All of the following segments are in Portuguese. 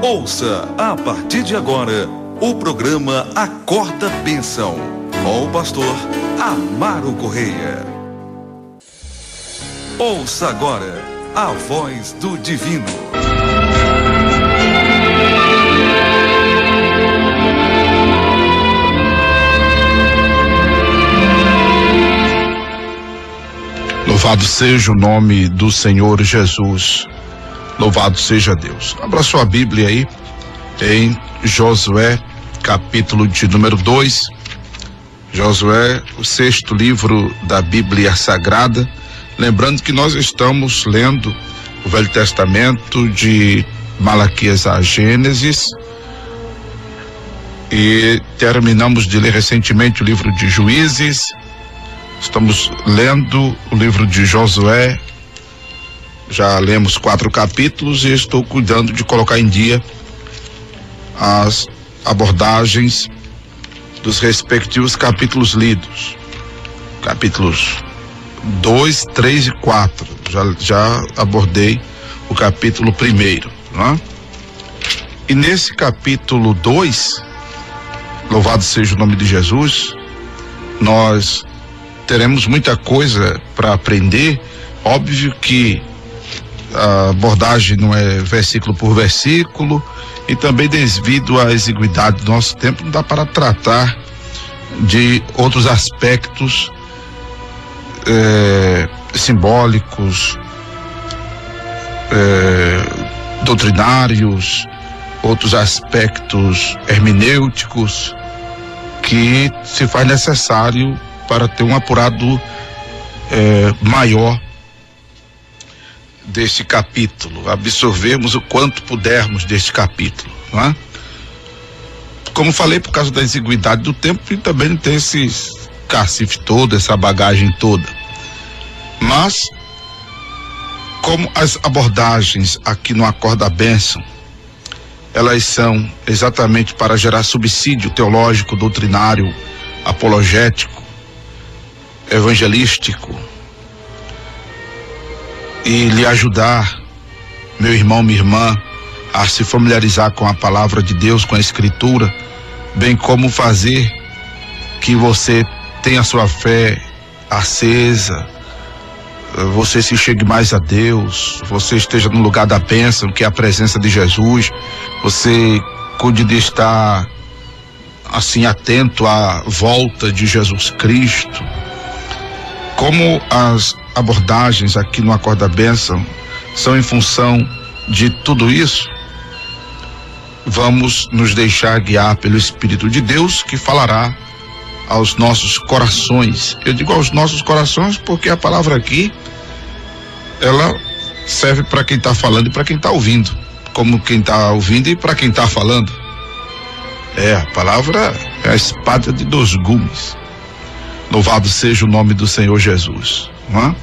Ouça, a partir de agora, o programa Acorda Bênção, com o pastor Amaro Correia. Ouça agora a voz do divino. Louvado seja o nome do Senhor Jesus. Louvado seja Deus. Abra sua Bíblia aí em Josué, capítulo de número 2. Josué, o 6º livro da Bíblia Sagrada. Lembrando que nós estamos lendo o Velho Testamento de Malaquias a Gênesis e terminamos de ler recentemente o livro de Juízes. Estamos lendo o livro de Josué. Já lemos 4 capítulos e estou cuidando de colocar em dia as abordagens dos respectivos capítulos lidos. Capítulos 2, 3 e 4. Já abordei o capítulo 1º, né? E nesse capítulo 2, louvado seja o nome de Jesus, nós teremos muita coisa para aprender. Óbvio que a abordagem não é versículo por versículo, e também devido à exiguidade do nosso tempo não dá para tratar de outros aspectos simbólicos, doutrinários, outros aspectos hermenêuticos que se faz necessário para ter um apurado maior deste capítulo, absorvermos o quanto pudermos deste capítulo, não é? Como falei, por causa da exiguidade do tempo, e também não tem esse cacife todo, essa bagagem toda. Mas, como as abordagens aqui no Acorda Bênção, elas são exatamente para gerar subsídio teológico, doutrinário, apologético, evangelístico, e lhe ajudar, meu irmão, minha irmã, a se familiarizar com a palavra de Deus, com a Escritura, bem como fazer que você tenha sua fé acesa, você se chegue mais a Deus, você esteja no lugar da bênção, que é a presença de Jesus, você cuide de estar assim atento à volta de Jesus Cristo. Como as abordagens aqui no Acorda Bênção são em função de tudo isso, vamos nos deixar guiar pelo Espírito de Deus, que falará aos nossos corações. Eu digo aos nossos corações porque a palavra aqui, ela serve para quem está falando e para quem está ouvindo, como quem está ouvindo e para quem está falando. A palavra é a espada de 2 gumes. Louvado seja o nome do Senhor Jesus, não é?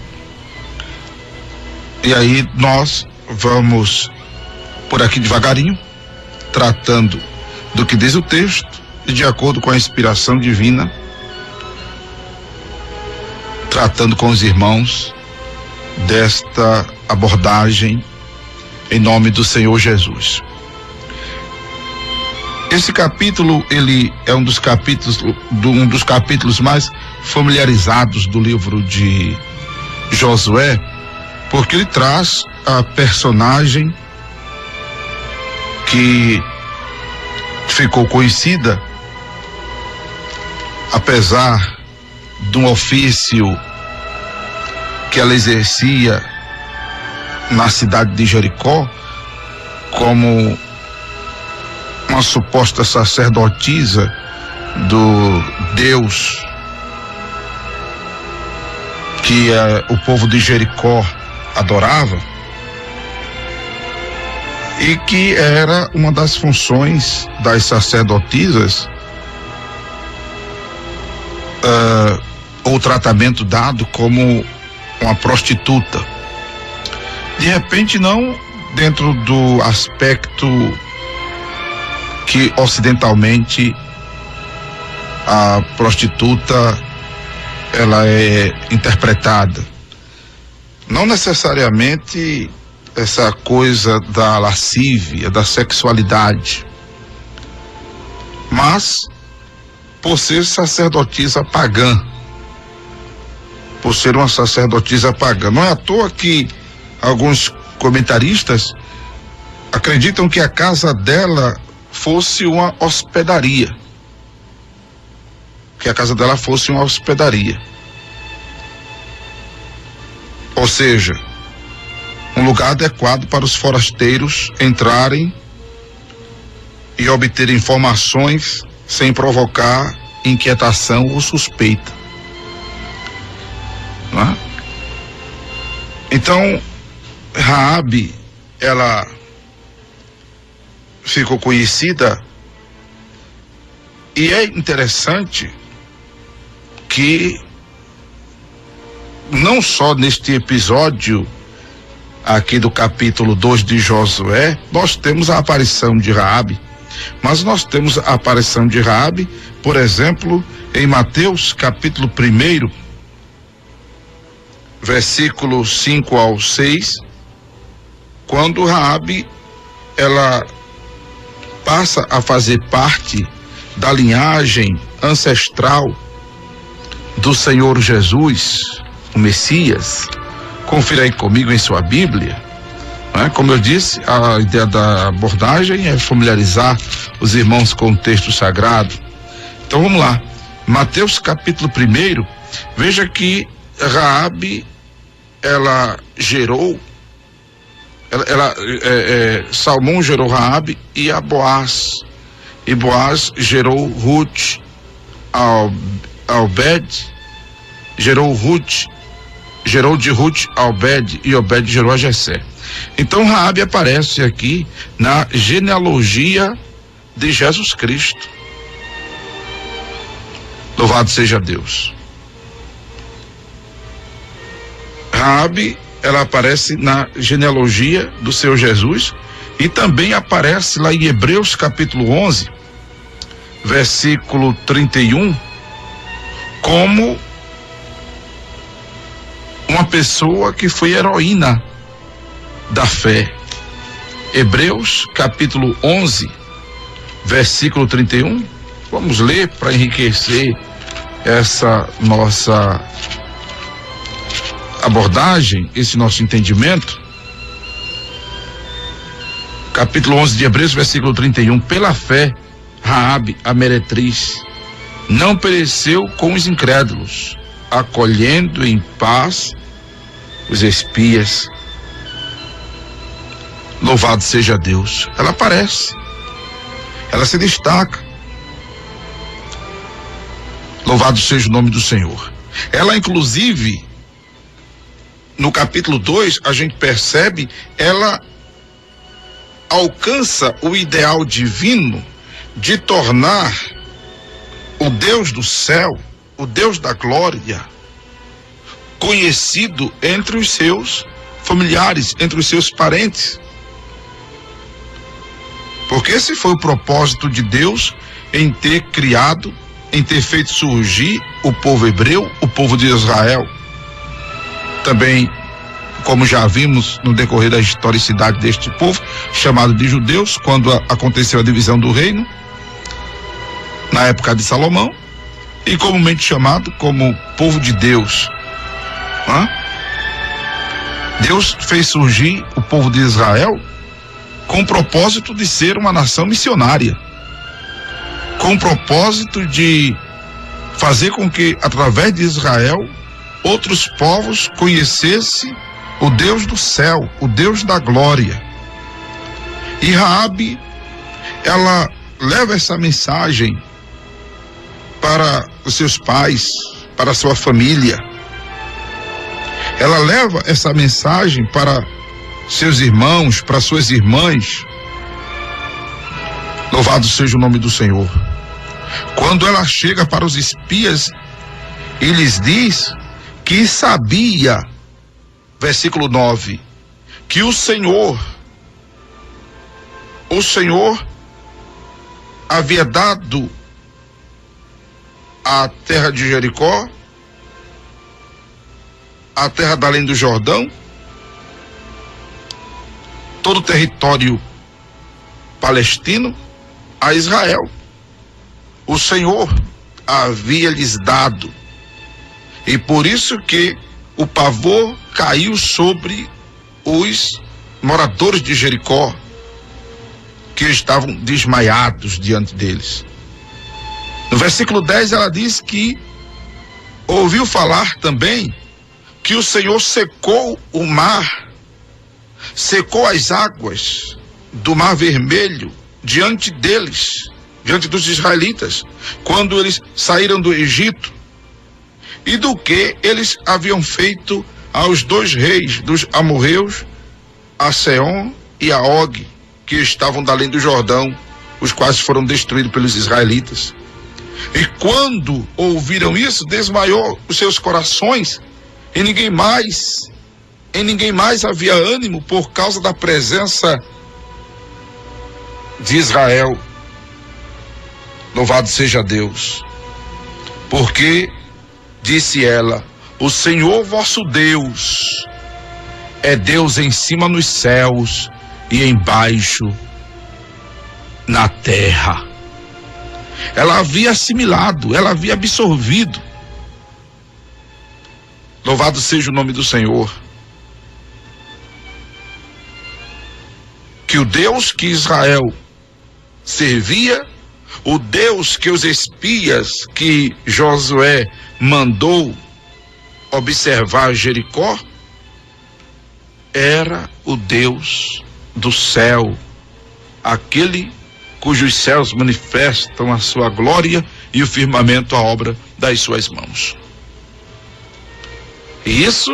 E aí nós vamos por aqui devagarinho, tratando do que diz o texto e de acordo com a inspiração divina, tratando com os irmãos desta abordagem em nome do Senhor Jesus. Esse capítulo, ele é um dos capítulos mais familiarizados do livro de Josué, porque ele traz a personagem que ficou conhecida, apesar de um ofício que ela exercia na cidade de Jericó, como uma suposta sacerdotisa do Deus que o povo de Jericó adorava, e que era uma das funções das sacerdotisas, o tratamento dado como uma prostituta. De repente, não dentro do aspecto que ocidentalmente a prostituta ela é interpretada. Não necessariamente essa coisa da lascívia, da sexualidade. Mas, por ser sacerdotisa pagã, por ser uma sacerdotisa pagã, não é à toa que alguns comentaristas acreditam que a casa dela fosse uma hospedaria. Que a casa dela fosse uma hospedaria. Ou seja, um lugar adequado para os forasteiros entrarem e obter informações sem provocar inquietação ou suspeita. Não é? Então, Raabe, ela ficou conhecida, e é interessante que não só neste episódio aqui do capítulo 2 de Josué, nós temos a aparição de Raabe, mas nós temos a aparição de Raabe, por exemplo, em Mateus capítulo 1, versículo 5 ao 6, quando Raabe, ela passa a fazer parte da linhagem ancestral do Senhor Jesus, o Messias. Confira aí comigo em sua Bíblia. Como eu disse, a ideia da abordagem é familiarizar os irmãos com o texto sagrado. Então vamos lá, Mateus capítulo 1, veja que Raabe, ela gerou, Salmão gerou Raabe e a Boaz, e Boaz gerou Ruth, Obed, gerou de Ruth a Obed, e Obed gerou a Jessé. Então Raabe aparece aqui na genealogia de Jesus Cristo. Louvado seja Deus. Raabe, ela aparece na genealogia do Senhor Jesus e também aparece lá em Hebreus capítulo 11, versículo 31, como uma pessoa que foi heroína da fé. Hebreus capítulo 11, versículo 31, vamos ler para enriquecer essa nossa abordagem, esse nosso entendimento. Capítulo 11 de Hebreus, versículo 31, pela fé, Raabe, a meretriz, não pereceu com os incrédulos, acolhendo em paz os espias. Louvado seja Deus. Ela aparece, ela se destaca. Louvado seja o nome do Senhor. Ela, inclusive, no capítulo 2, a gente percebe, ela alcança o ideal divino de tornar o Deus do céu, o Deus da glória, conhecido entre os seus familiares, entre os seus parentes. Porque esse foi o propósito de Deus em ter criado, em ter feito surgir o povo hebreu, o povo de Israel. Também, como já vimos no decorrer da historicidade deste povo, chamado de judeus, quando aconteceu a divisão do reino, na época de Salomão, e comumente chamado como povo de Deus. Deus fez surgir o povo de Israel com o propósito de ser uma nação missionária, com o propósito de fazer com que, através de Israel, outros povos conhecessem o Deus do céu, o Deus da glória. E Raabe, ela leva essa mensagem para os seus pais, para a sua família. Ela leva essa mensagem para seus irmãos, para suas irmãs. Louvado seja o nome do Senhor. Quando ela chega para os espias e lhes diz que sabia, versículo 9, que o Senhor havia dado a terra de Jericó, a terra da além do Jordão, todo o território palestino a Israel. O Senhor havia lhes dado, e por isso que o pavor caiu sobre os moradores de Jericó, que estavam desmaiados diante deles. No versículo 10 ela diz que ouviu falar também que o Senhor secou o mar, secou as águas do Mar Vermelho diante deles, diante dos israelitas, quando eles saíram do Egito, e do que eles haviam feito aos dois reis dos amorreus, a Seom e a Og, que estavam da além do Jordão, os quais foram destruídos pelos israelitas. E quando ouviram isso, desmaiou os seus corações, e ninguém mais havia ânimo por causa da presença de Israel. Louvado seja Deus, porque disse ela: o Senhor vosso Deus é Deus em cima nos céus e embaixo na terra. Ela havia assimilado, ela havia absorvido. Louvado seja o nome do Senhor. Que o Deus que Israel servia, o Deus que os espias que Josué mandou observar Jericó, era o Deus do céu, aquele cujos céus manifestam a sua glória e o firmamento a obra das suas mãos. E isso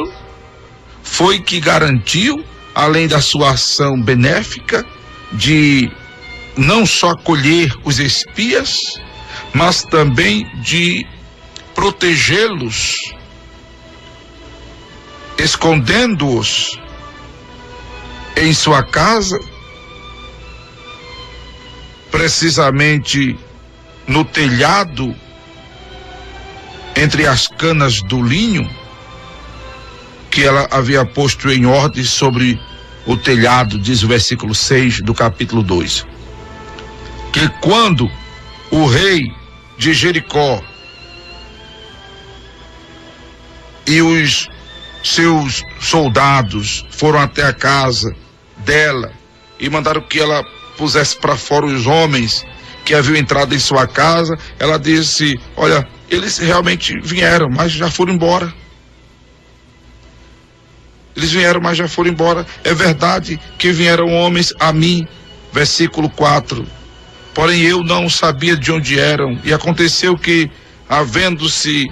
foi que garantiu, além da sua ação benéfica, de não só acolher os espias, mas também de protegê-los, escondendo-os em sua casa, precisamente no telhado, entre as canas do linho, que ela havia posto em ordem sobre o telhado, diz o versículo 6 do capítulo 2. Que quando o rei de Jericó e os seus soldados foram até a casa dela e mandaram que ela pusesse para fora os homens que haviam entrado em sua casa, ela disse: olha, eles realmente vieram, mas já foram embora. Eles vieram, mas já foram embora. É verdade que vieram homens a mim, versículo 4. Porém eu não sabia de onde eram, e aconteceu que, havendo-se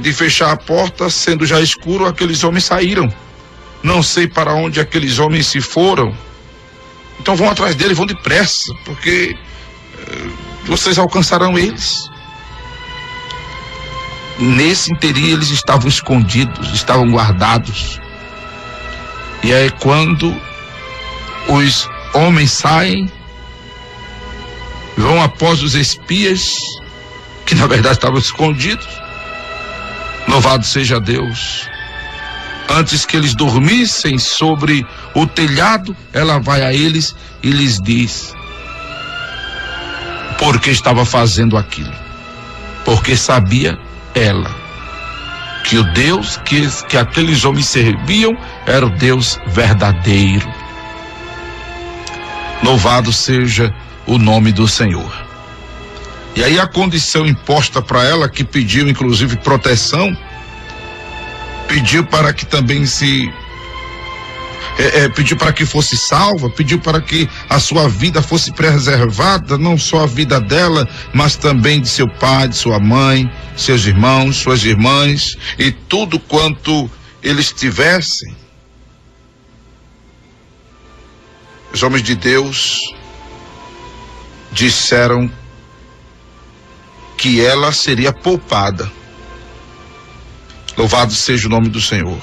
de fechar a porta, sendo já escuro, aqueles homens saíram. Não sei para onde aqueles homens se foram. Então vão atrás dele, vão depressa, porque vocês alcançarão eles. Nesse interim eles estavam escondidos, estavam guardados. E aí quando os homens saem, vão após os espias, que na verdade estavam escondidos. Louvado seja Deus. Antes que eles dormissem sobre o telhado, ela vai a eles e lhes diz por que estava fazendo aquilo. Porque sabia ela que o Deus que aqueles homens serviam era o Deus verdadeiro. Louvado seja o nome do Senhor. E aí a condição imposta para ela, que pediu inclusive proteção, pediu para que também pediu para que fosse salva, pediu para que a sua vida fosse preservada, não só a vida dela, mas também de seu pai, de sua mãe, seus irmãos, suas irmãs e tudo quanto eles tivessem. Os homens de Deus disseram que ela seria poupada. Louvado seja o nome do Senhor.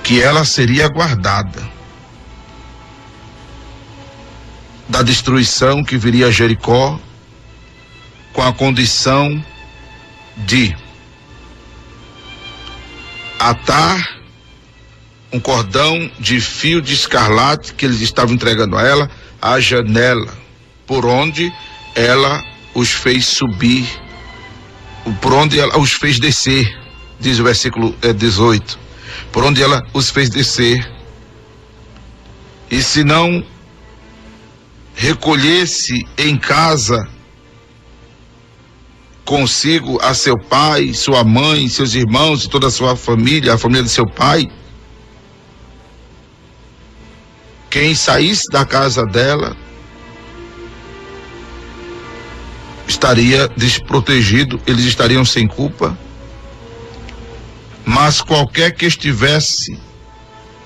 Que ela seria guardada da destruição que viria a Jericó, com a condição de atar um cordão de fio de escarlate que eles estavam entregando a ela, a janela por onde ela os fez subir, por onde ela os fez descer, diz o versículo 18, por onde ela os fez descer. E se não recolhesse em casa consigo a seu pai, sua mãe, seus irmãos e toda a sua família, a família de seu pai, quem saísse da casa dela estaria desprotegido, eles estariam sem culpa, mas qualquer que estivesse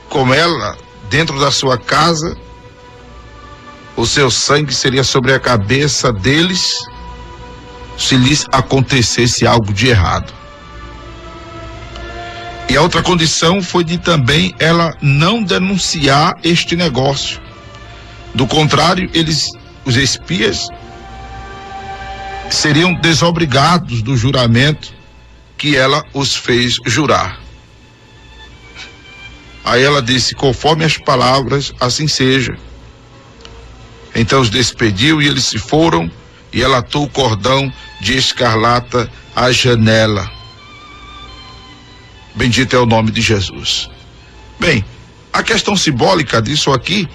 com ela dentro da sua casa, o seu sangue seria sobre a cabeça deles se lhes acontecesse algo de errado. E a outra condição foi de também ela não denunciar este negócio. Do contrário, os espias, seriam desobrigados do juramento que ela os fez jurar. Aí ela disse: conforme as palavras, assim seja. Então os despediu e eles se foram, e ela atou o cordão de escarlata à janela. Bendito é o nome de Jesus. Bem, a questão simbólica disso aqui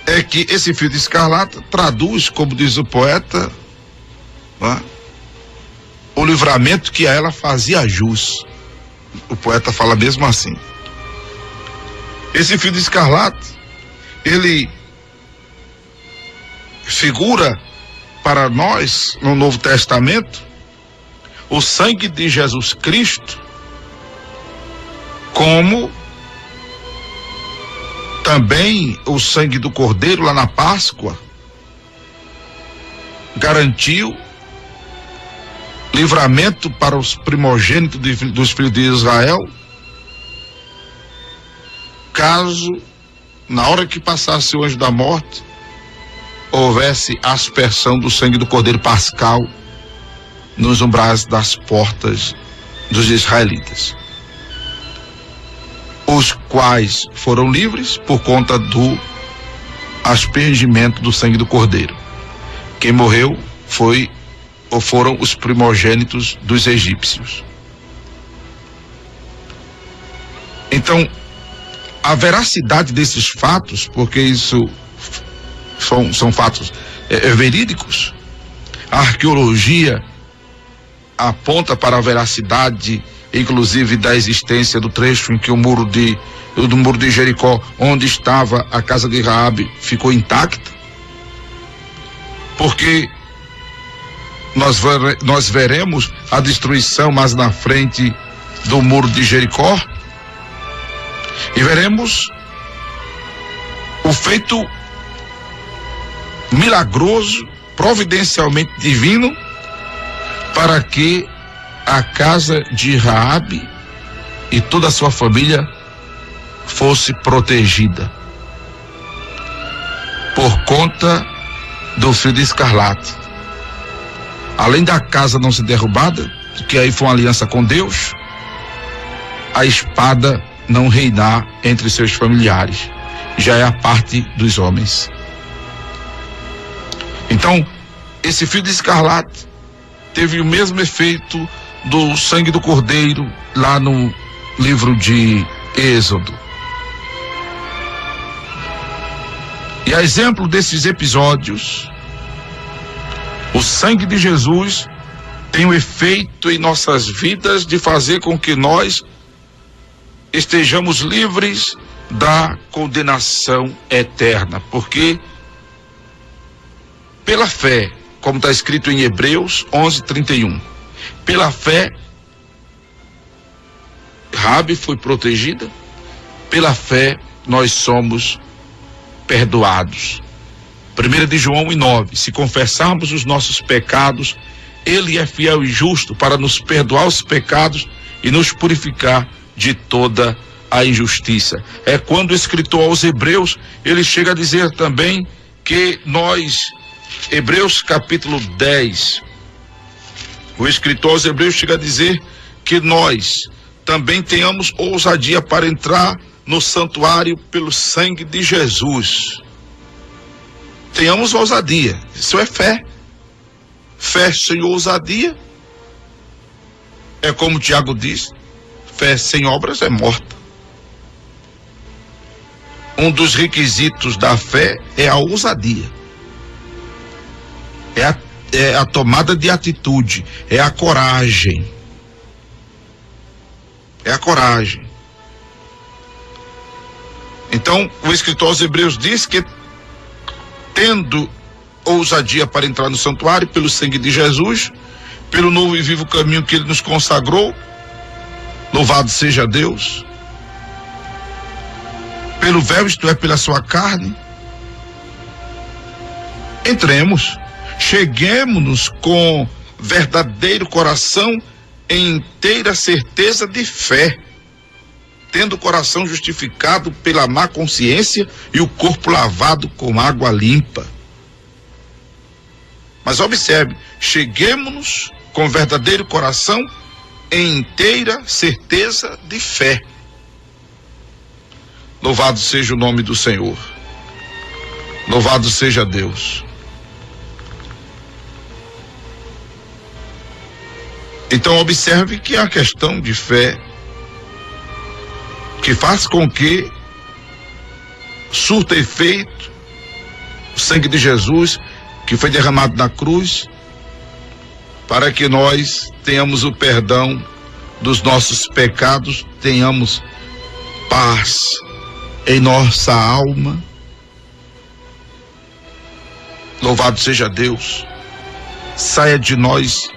é que esse fio de escarlata traduz, como diz o poeta, o livramento que a ela fazia jus. O poeta fala mesmo assim. Esse fio de escarlata, ele figura para nós, no Novo Testamento, o sangue de Jesus Cristo, como também o sangue do Cordeiro lá na Páscoa garantiu livramento para os primogênitos dos filhos de Israel, caso, na hora que passasse o anjo da morte, houvesse aspersão do sangue do Cordeiro Pascal nos umbrais das portas dos israelitas, os quais foram livres por conta do aspergimento do sangue do Cordeiro. Quem morreu foram os primogênitos dos egípcios. Então, a veracidade desses fatos, porque isso são fatos verídicos, a arqueologia aponta para a veracidade, inclusive, da existência do trecho em que do muro de Jericó, onde estava a casa de Raabe, ficou intacta, porque nós veremos a destruição mais na frente do muro de Jericó, e veremos o feito milagroso, providencialmente divino, para que a casa de Raabe e toda a sua família fosse protegida por conta do fio de escarlate. Além da casa não ser derrubada, que aí foi uma aliança com Deus, a espada não reinar entre seus familiares, já é a parte dos homens. Então, esse fio de escarlate teve o mesmo efeito do sangue do Cordeiro lá no livro de Êxodo. E a exemplo desses episódios, o sangue de Jesus tem o efeito em nossas vidas de fazer com que nós estejamos livres da condenação eterna, porque pela fé, como está escrito em Hebreus 11:31, pela fé Raabe foi protegida, pela fé nós somos perdoados. 1 de João 1:9, se confessarmos os nossos pecados, Ele é fiel e justo para nos perdoar os pecados e nos purificar de toda a injustiça. É quando o escritor aos Hebreus, ele chega a dizer também que nós, Hebreus capítulo 10, o escritor aos Hebreus chega a dizer que nós também tenhamos ousadia para entrar no santuário pelo sangue de Jesus. Tenhamos ousadia, isso é fé. Fé sem ousadia é como Tiago diz, fé sem obras é morta. Um dos requisitos da fé é a ousadia, é a tomada de atitude, é a coragem. É a coragem. Então, o escritor aos Hebreus diz que, tendo ousadia para entrar no santuário, pelo sangue de Jesus, pelo novo e vivo caminho que ele nos consagrou, louvado seja Deus, pelo véu, isto é, pela sua carne, entremos, cheguemos-nos com verdadeiro coração, em inteira certeza de fé, tendo o coração justificado pela má consciência e o corpo lavado com água limpa. Mas observe, cheguemos-nos com verdadeiro coração em inteira certeza de fé. Louvado seja o nome do Senhor. Louvado seja Deus. Então observe que a questão de fé que faz com que surta efeito o sangue de Jesus que foi derramado na cruz, para que nós tenhamos o perdão dos nossos pecados, tenhamos paz em nossa alma. Louvado seja Deus. Saia de nós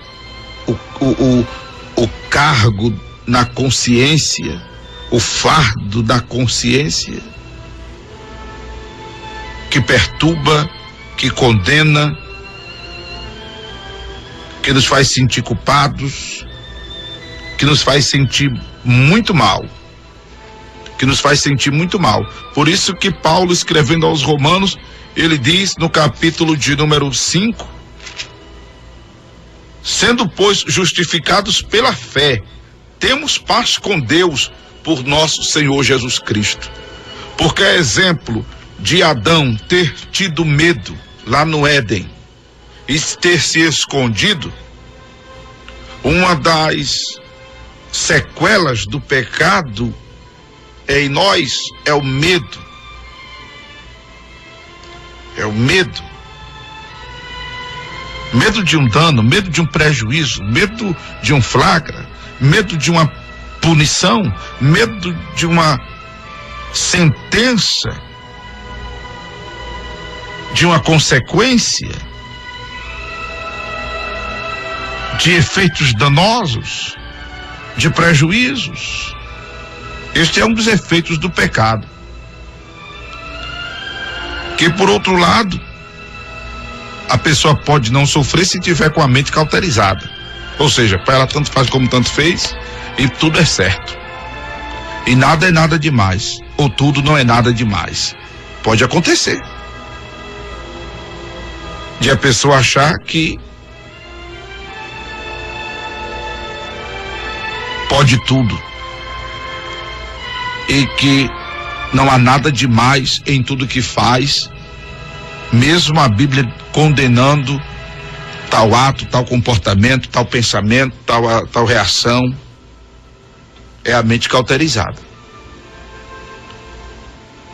o cargo na consciência, o fardo da consciência que perturba, que condena, que nos faz sentir culpados, que nos faz sentir muito mal, Por isso que Paulo, escrevendo aos Romanos, ele diz no capítulo de número 5, sendo, pois, justificados pela fé, temos paz com Deus por nosso Senhor Jesus Cristo. Porque é exemplo de Adão ter tido medo lá no Éden e ter se escondido, uma das sequelas do pecado em nós é o medo. É o medo. Medo de um dano, medo de um prejuízo, medo de um flagra, medo de uma punição, medo de uma sentença, de uma consequência, de efeitos danosos, de prejuízos. Este é um dos efeitos do pecado. Que, por outro lado, a pessoa pode não sofrer se tiver com a mente cauterizada. Ou seja, para ela tanto faz como tanto fez, e tudo é certo. E nada é nada demais, ou tudo não é nada demais. Pode acontecer de a pessoa achar que pode tudo e que não há nada demais em tudo que faz, mesmo a Bíblia condenando tal ato, tal comportamento, tal pensamento, tal reação. É a mente cauterizada.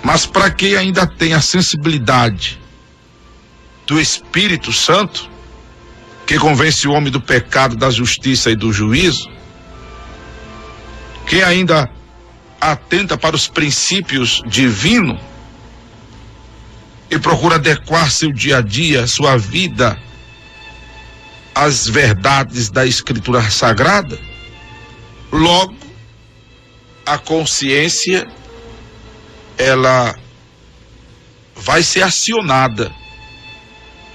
Mas para quem ainda tem a sensibilidade do Espírito Santo, que convence o homem do pecado, da justiça e do juízo, quem ainda atenta para os princípios divinos e procura adequar seu dia a dia, sua vida, às verdades da Escritura Sagrada, logo a consciência ela vai ser acionada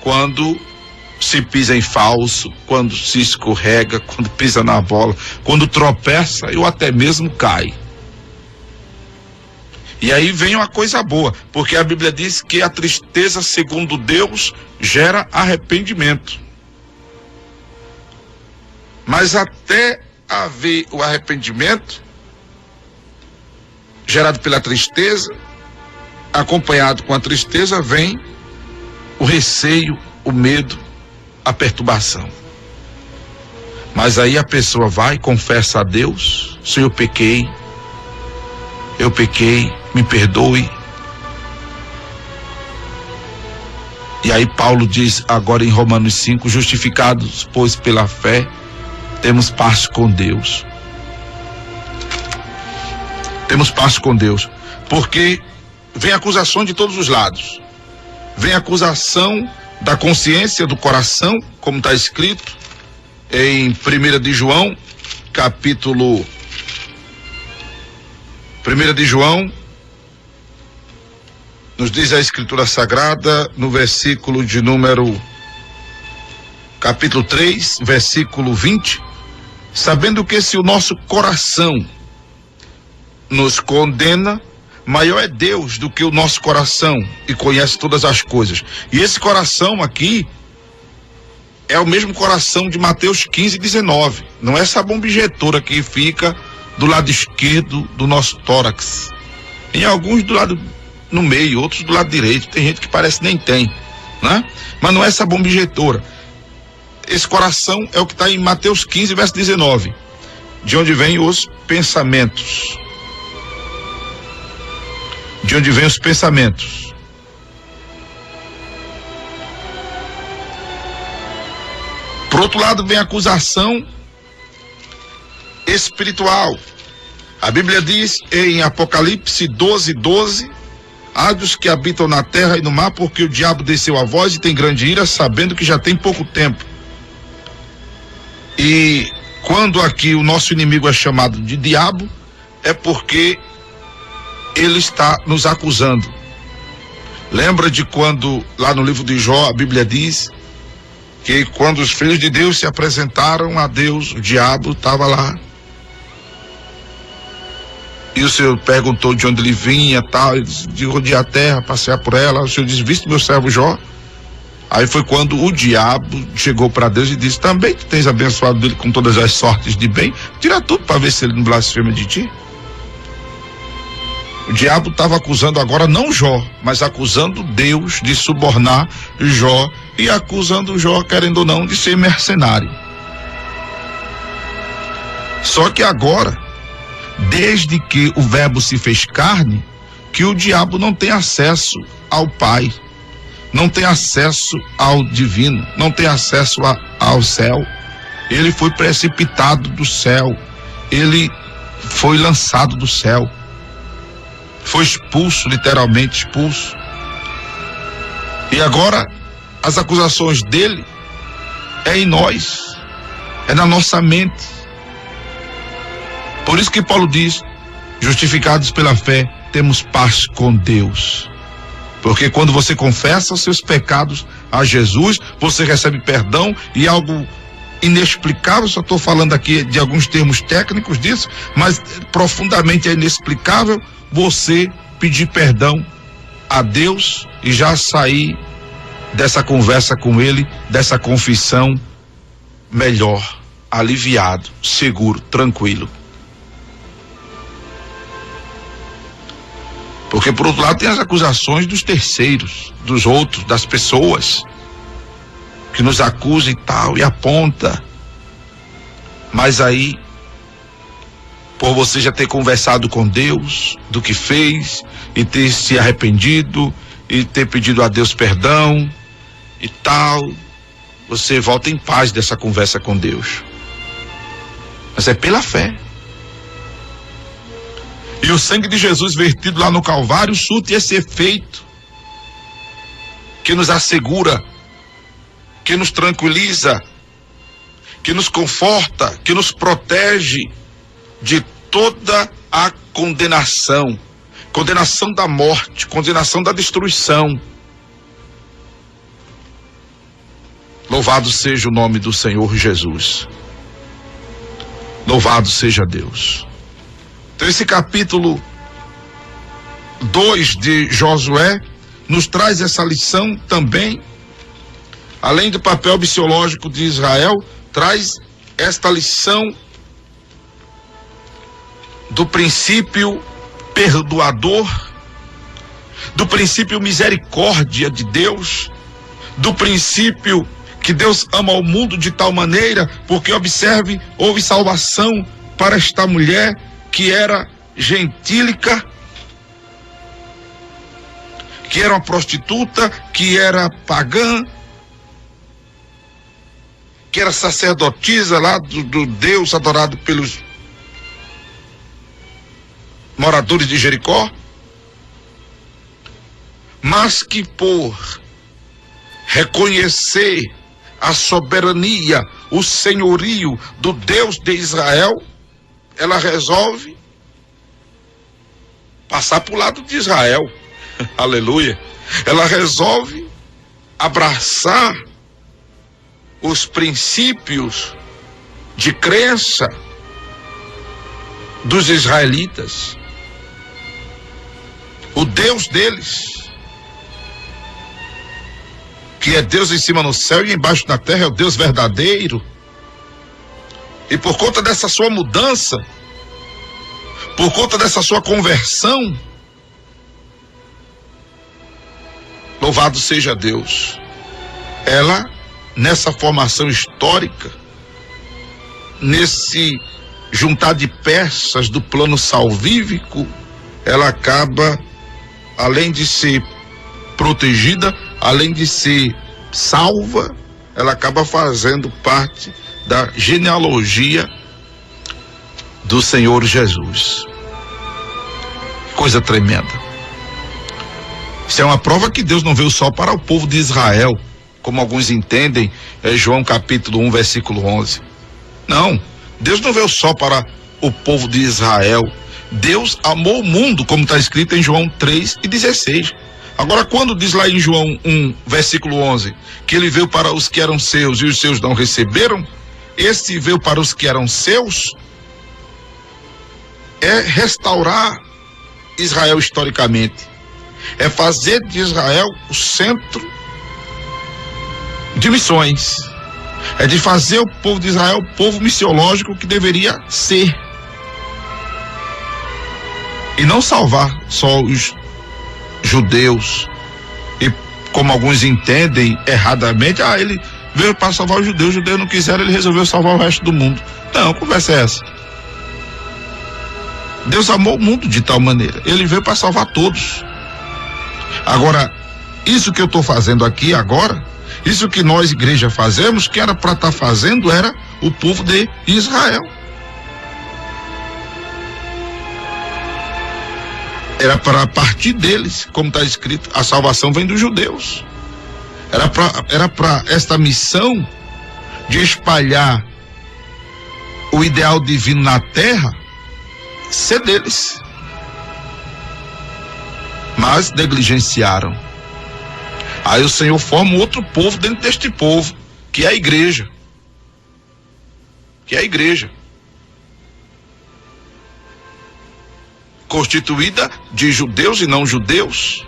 quando se pisa em falso, quando se escorrega, quando pisa na bola, quando tropeça ou até mesmo cai. E aí vem uma coisa boa, porque a Bíblia diz que a tristeza, segundo Deus, gera arrependimento. Mas até haver o arrependimento, gerado pela tristeza, acompanhado com a tristeza vem o receio, o medo, a perturbação. Mas aí a pessoa vai e confessa a Deus: Senhor, eu pequei, me perdoe. E aí Paulo diz agora em Romanos 5, justificados, pois pela fé, temos paz com Deus. Temos paz com Deus, porque vem acusação de todos os lados. Vem acusação da consciência, do coração, como está escrito em 1 de João, capítulo 1 de João, nos diz a Escritura Sagrada, no versículo de número, capítulo 3, versículo 20, sabendo que se o nosso coração nos condena, maior é Deus do que o nosso coração e conhece todas as coisas. E esse coração aqui é o mesmo coração de Mateus 15, 19. Não é essa bomba injetora que fica do lado esquerdo do nosso tórax. Em alguns do lado no meio, outros do lado direito. Tem gente que parece nem tem, né? Mas não é essa bomba injetora. Esse coração é o que está em Mateus 15, verso 19. De onde vêm os pensamentos. De onde vêm os pensamentos. Por outro lado, vem a acusação espiritual. A Bíblia diz em Apocalipse 12, 12: há dos que habitam na terra e no mar, porque o diabo desceu a voz e tem grande ira, sabendo que já tem pouco tempo. E quando aqui o nosso inimigo é chamado de diabo, é porque ele está nos acusando. Lembra de quando lá no livro de Jó a Bíblia diz que quando os filhos de Deus se apresentaram a Deus, o diabo estava lá. E o Senhor perguntou de onde ele vinha, tal, ele disse, de rodear a terra, passear por ela. O Senhor disse: viste meu servo Jó? Aí foi quando o diabo chegou para Deus e disse: também tu tens abençoado ele com todas as sortes de bem, tira tudo para ver se ele não blasfema de ti. O diabo estava acusando agora não Jó, mas acusando Deus de subornar Jó e acusando Jó, querendo ou não, de ser mercenário. Só que agora, desde que o verbo se fez carne, que o diabo não tem acesso ao Pai, não tem acesso ao divino, não tem acesso ao céu. Ele foi precipitado do céu, ele foi lançado do céu, foi expulso, literalmente expulso. E agora as acusações dele é em nós, é na nossa mente. Por isso que Paulo diz: justificados pela fé, temos paz com Deus. Porque quando você confessa os seus pecados a Jesus, você recebe perdão, e algo inexplicável, só estou falando aqui de alguns termos técnicos disso, mas profundamente é inexplicável você pedir perdão a Deus e já sair dessa conversa com Ele, dessa confissão, melhor, aliviado, seguro, tranquilo. Porque por outro lado tem as acusações dos terceiros, dos outros, das pessoas que nos acusam e tal, e aponta. Mas aí, por você já ter conversado com Deus do que fez, e ter se arrependido, e ter pedido a Deus perdão e tal, você volta em paz dessa conversa com Deus. Mas é pela fé. E o sangue de Jesus vertido lá no Calvário surte esse efeito que nos assegura, que nos tranquiliza, que nos conforta, que nos protege de toda a condenação, condenação da morte, condenação da destruição. Louvado seja o nome do Senhor Jesus. Louvado seja Deus. Então esse capítulo 2 de Josué nos traz essa lição também, além do papel missiológico de Israel, traz esta lição do princípio perdoador, do princípio misericórdia de Deus, do princípio que Deus ama o mundo de tal maneira, porque observe, houve salvação para esta mulher que era gentílica, que era uma prostituta, que era pagã, que era sacerdotisa lá do Deus adorado pelos moradores de Jericó, mas que por reconhecer a soberania, o senhorio do Deus de Israel, ela resolve passar para o lado de Israel. Aleluia. Ela resolve abraçar os princípios de crença dos israelitas, o Deus deles, que é Deus em cima no céu e embaixo na terra, é o Deus verdadeiro. E por conta dessa sua mudança, por conta dessa sua conversão, louvado seja Deus, ela, nessa formação histórica, nesse juntar de peças do plano salvífico, ela acaba, além de ser protegida, além de ser salva, ela acaba fazendo parte da genealogia do Senhor Jesus. Coisa tremenda. Isso é uma prova que Deus não veio só para o povo de Israel, como alguns entendem, é João capítulo 1, versículo 11. Não, Deus não veio só para o povo de Israel. Deus amou o mundo, como está escrito em João 3:16. Agora, quando diz lá em João 1, versículo 11, que ele veio para os que eram seus e os seus não receberam, esse veio para os que eram seus, é restaurar Israel historicamente, é fazer de Israel o centro de missões, é de fazer o povo de Israel o povo missiológico que deveria ser, e não salvar só os judeus, e como alguns entendem erradamente, ele veio para salvar os judeus não quiseram, ele resolveu salvar o resto do mundo. Não, conversa é essa? Deus amou o mundo de tal maneira, ele veio para salvar todos. Agora, isso que eu estou fazendo aqui agora, isso que nós, igreja, fazemos, que era para estar fazendo, era o povo de Israel. Era para partir deles, como está escrito, a salvação vem dos judeus. Era para esta missão de espalhar o ideal divino na terra ser deles. Mas negligenciaram. Aí o Senhor forma outro povo dentro deste povo, que é a igreja. Que é a igreja. Constituída de judeus e não judeus.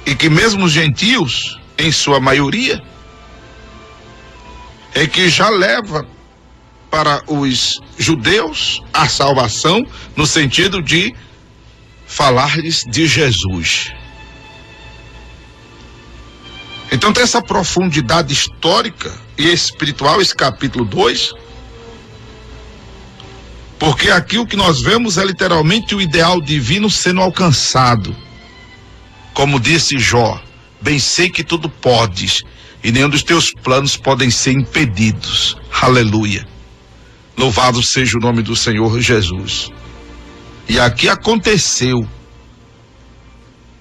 E que mesmo os gentios, em sua maioria, é que já leva para os judeus a salvação, no sentido de falar-lhes de Jesus. Então tem essa profundidade histórica e espiritual, esse capítulo 2, porque aqui o que nós vemos é literalmente o ideal divino sendo alcançado. Como disse Jó, bem sei que tudo podes, e nenhum dos teus planos podem ser impedidos. Aleluia. Louvado seja o nome do Senhor Jesus. E aqui aconteceu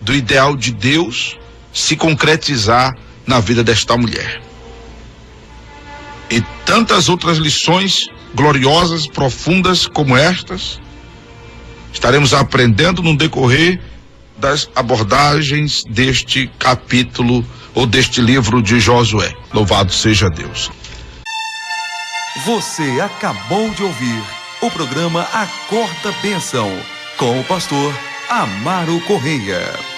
do ideal de Deus se concretizar na vida desta mulher. E tantas outras lições gloriosas, profundas como estas, estaremos aprendendo no decorrer das abordagens deste capítulo ou deste livro de Josué. Louvado seja Deus. Você acabou de ouvir o programa Acorda Bênção, com o pastor Amaro Correia.